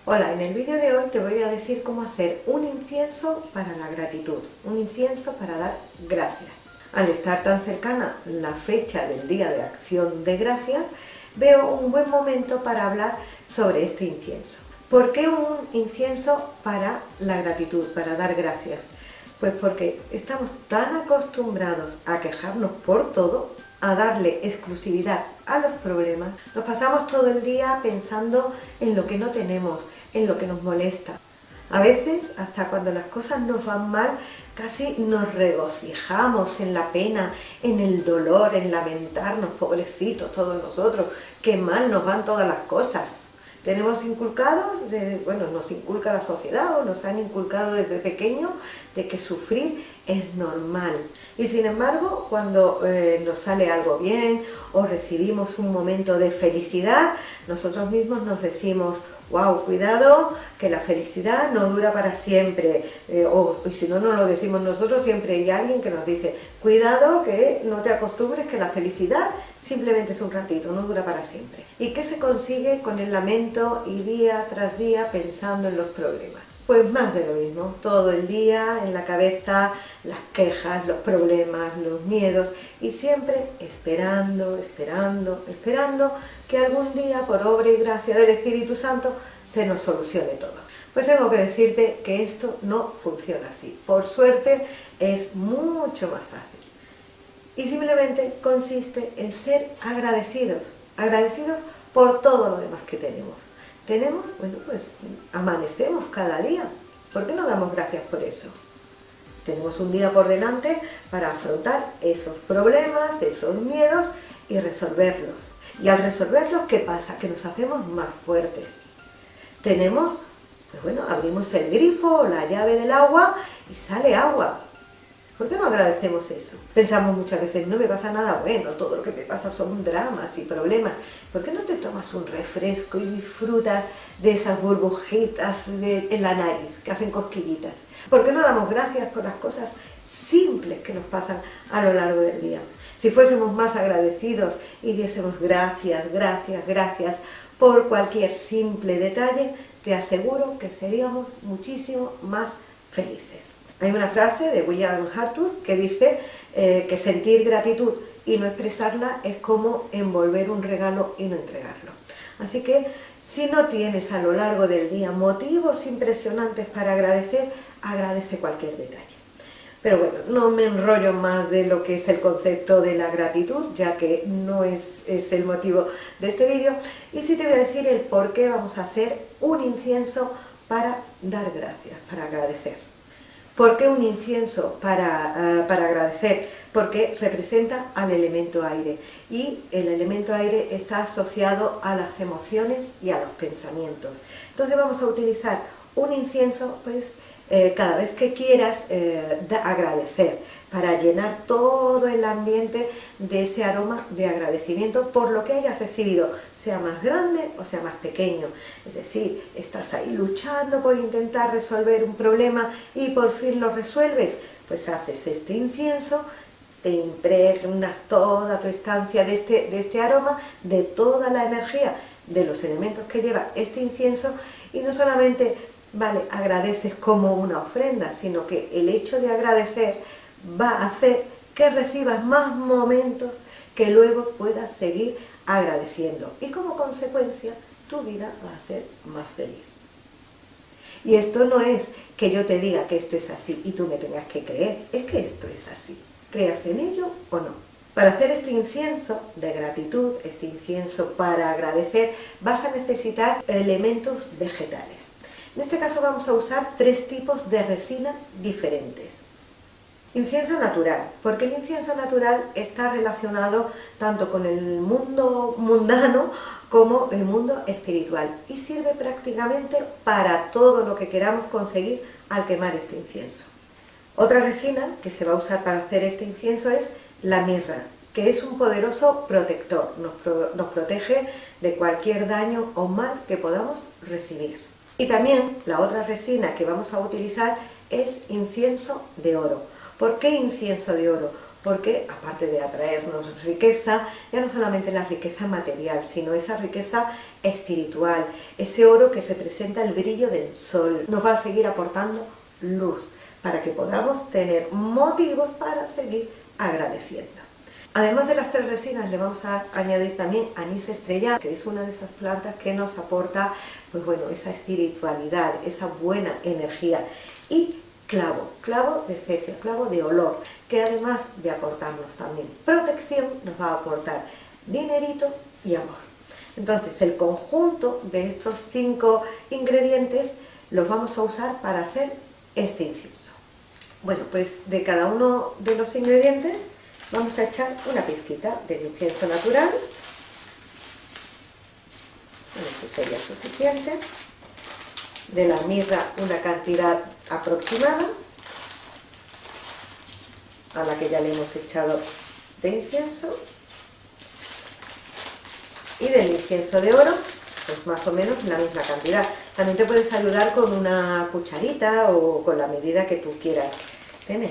Hola, en el vídeo de hoy te voy a decir cómo hacer un incienso para la gratitud, un incienso para dar gracias. Al estar tan cercana la fecha del Día de Acción de Gracias, veo un buen momento para hablar sobre este incienso. ¿Por qué un incienso para la gratitud, para dar gracias? Pues porque estamos tan acostumbrados a quejarnos por todo, a darle exclusividad a los problemas, nos pasamos todo el día pensando en lo que no tenemos, en lo que nos molesta. A veces, hasta cuando las cosas nos van mal, casi nos regocijamos en la pena, en el dolor, en lamentarnos, pobrecitos todos nosotros, qué mal nos van todas las cosas. Tenemos inculcados, nos inculca la sociedad o nos han inculcado desde pequeño de que sufrir es normal. Y sin embargo, cuando nos sale algo bien o recibimos un momento de felicidad, nosotros mismos nos decimos: wow, cuidado, que la felicidad no dura para siempre. Y si no nos lo decimos nosotros, siempre hay alguien que nos dice: cuidado, que no te acostumbres, que la felicidad simplemente es un ratito, no dura para siempre. ¿Y qué se consigue con el lamento y día tras día pensando en los problemas? Pues más de lo mismo, todo el día en la cabeza las quejas, los problemas, los miedos, y siempre esperando que algún día, por obra y gracia del Espíritu Santo, se nos solucione todo. Pues tengo que decirte que esto no funciona así. Por suerte es mucho más fácil. Y simplemente consiste en ser agradecidos por todo lo demás que tenemos. Amanecemos cada día. ¿Por qué no damos gracias por eso? Tenemos un día por delante para afrontar esos problemas, esos miedos y resolverlos. Y al resolverlos, ¿qué pasa? Que nos hacemos más fuertes. Abrimos el grifo o la llave del agua y sale agua. ¿Por qué no agradecemos eso? Pensamos muchas veces: no me pasa nada bueno, todo lo que me pasa son dramas y problemas. ¿Por qué no te tomas un refresco y disfrutas de esas burbujitas en la nariz que hacen cosquillitas? ¿Por qué no damos gracias por las cosas simples que nos pasan a lo largo del día? Si fuésemos más agradecidos y diésemos gracias por cualquier simple detalle, te aseguro que seríamos muchísimo más felices. Hay una frase de William Arthur que dice que sentir gratitud y no expresarla es como envolver un regalo y no entregarlo. Así que si no tienes a lo largo del día motivos impresionantes para agradecer, agradece cualquier detalle. Pero bueno, no me enrollo más de lo que es el concepto de la gratitud, ya que no es el motivo de este vídeo. Y sí te voy a decir el por qué vamos a hacer un incienso para dar gracias, para agradecer. ¿Por qué un incienso para agradecer? Porque representa al elemento aire, y el elemento aire está asociado a las emociones y a los pensamientos. Entonces vamos a utilizar un incienso cada vez que quieras agradecer, para llenar todo el ambiente de ese aroma de agradecimiento por lo que hayas recibido, sea más grande o sea más pequeño. Es decir, estás ahí luchando por intentar resolver un problema y por fin lo resuelves, pues haces este incienso, te impregnas toda tu estancia de este aroma, de toda la energía, de los elementos que lleva este incienso, y no solamente agradeces como una ofrenda, sino que el hecho de agradecer va a hacer que recibas más momentos que luego puedas seguir agradeciendo, y como consecuencia tu vida va a ser más feliz. Y esto no es que yo te diga que esto es así y tú me tengas que creer, es que esto es así, creas en ello o no. Para hacer este incienso de gratitud, este incienso para agradecer, vas a necesitar elementos vegetales. En este caso vamos a usar 3 tipos de resina diferentes. Incienso natural, porque el incienso natural está relacionado tanto con el mundo mundano como el mundo espiritual, y sirve prácticamente para todo lo que queramos conseguir al quemar este incienso. Otra resina que se va a usar para hacer este incienso es la mirra, que es un poderoso protector, nos protege de cualquier daño o mal que podamos recibir. Y también la otra resina que vamos a utilizar es incienso de oro. ¿Por qué incienso de oro? porque aparte de atraernos riqueza, ya no solamente la riqueza material, sino esa riqueza espiritual, ese oro que representa el brillo del sol, nos va a seguir aportando luz, para que podamos tener motivos para seguir agradeciendo. Además de las 3 resinas, le vamos a añadir también anís estrellado, que es una de esas plantas que nos aporta, pues bueno, esa espiritualidad, esa buena energía. Y clavo de especia, clavo de olor, que además de aportarnos también protección, nos va a aportar dinerito y amor. Entonces, el conjunto de estos 5 ingredientes los vamos a usar para hacer este incienso. Bueno, pues de cada uno de los ingredientes vamos a echar una pizquita del incienso natural. Eso sería suficiente. De la mirra una cantidad aproximada a la que ya le hemos echado de incienso. Y del incienso de oro, pues más o menos la misma cantidad. También te puedes ayudar con una cucharita o con la medida que tú quieras tener.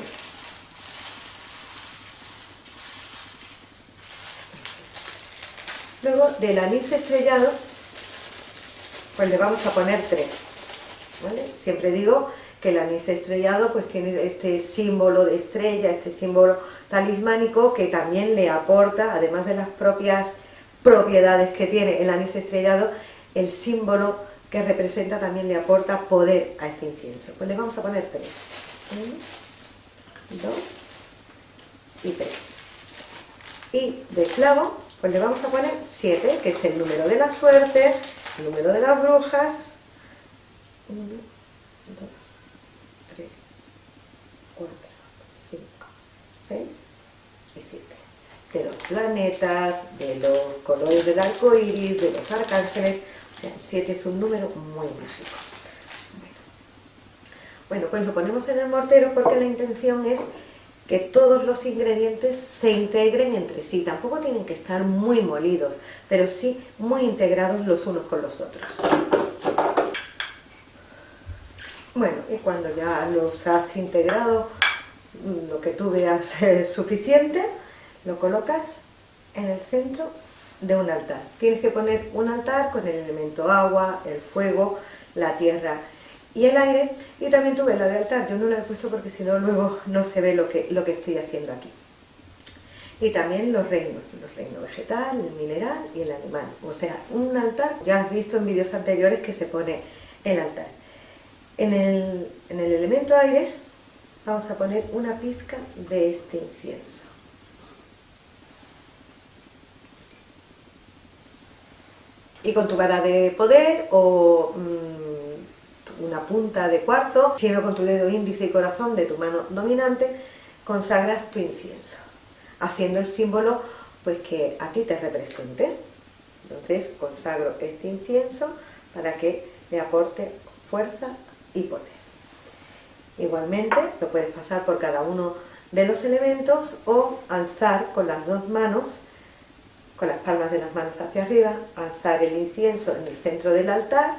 Luego del anís estrellado, pues le vamos a poner 3, ¿vale? Siempre digo que el anís estrellado pues tiene este símbolo de estrella, este símbolo talismánico que también le aporta, además de las propias propiedades que tiene el anís estrellado, el símbolo que representa también le aporta poder a este incienso. Pues le vamos a poner 3. 1, 2 y 3. Y de clavo, pues le vamos a poner 7, que es el número de la suerte, el número de las brujas. 1, 2, 3, 4, 5, 6 y 7. De los planetas, de los colores del arco iris, de los arcángeles. O sea, el 7 es un número muy mágico. Bueno, pues lo ponemos en el mortero porque la intención es que todos los ingredientes se integren entre sí. Tampoco tienen que estar muy molidos, pero sí muy integrados los unos con los otros. Bueno, y cuando ya los has integrado, lo que tú veas suficiente, lo colocas en el centro de un altar. Tienes que poner un altar con el elemento agua, el fuego, la tierra y el aire, y también tu vela de altar. Yo no la he puesto porque si no luego no se ve lo que estoy haciendo aquí. Y también los reinos vegetal, el mineral y el animal. O sea, un altar, ya has visto en vídeos anteriores que se pone el altar. En el elemento aire vamos a poner una pizca de este incienso. Y con tu vara de poder o una punta de cuarzo, sino con tu dedo índice y corazón de tu mano dominante, consagras tu incienso, haciendo el símbolo pues que a ti te represente. Entonces consagro este incienso para que le aporte fuerza y poder. Igualmente lo puedes pasar por cada uno de los elementos o alzar con las 2 manos, con las palmas de las manos hacia arriba, alzar el incienso en el centro del altar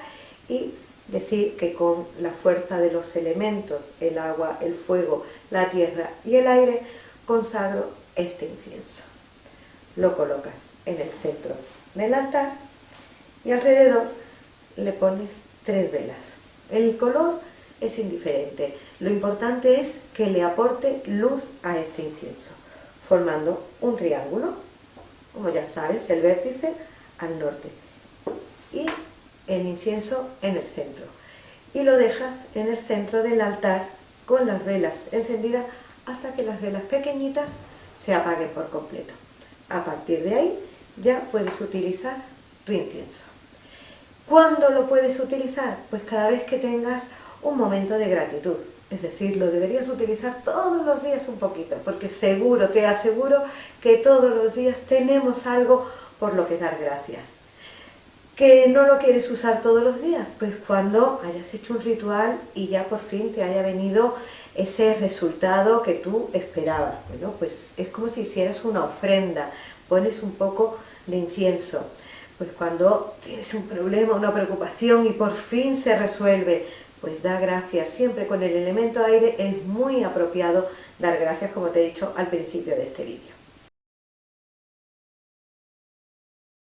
y decir que con la fuerza de los elementos, el agua, el fuego, la tierra y el aire, consagro este incienso. Lo colocas en el centro del altar y alrededor le pones 3 velas. El color es indiferente, lo importante es que le aporte luz a este incienso, formando un triángulo, como ya sabes, el vértice al norte y el incienso en el centro. Y lo dejas en el centro del altar con las velas encendidas hasta que las velas pequeñitas se apaguen por completo. A partir de ahí ya puedes utilizar tu incienso. ¿Cuándo lo puedes utilizar? Pues cada vez que tengas un momento de gratitud. Es decir, lo deberías utilizar todos los días un poquito, porque seguro, te aseguro que todos los días tenemos algo por lo que dar gracias. ¿Que no lo quieres usar todos los días? Pues cuando hayas hecho un ritual y ya por fin te haya venido ese resultado que tú esperabas. Bueno, pues es como si hicieras una ofrenda, pones un poco de incienso. Pues cuando tienes un problema, una preocupación y por fin se resuelve, pues da gracias. Siempre con el elemento aire es muy apropiado dar gracias, como te he dicho al principio de este vídeo.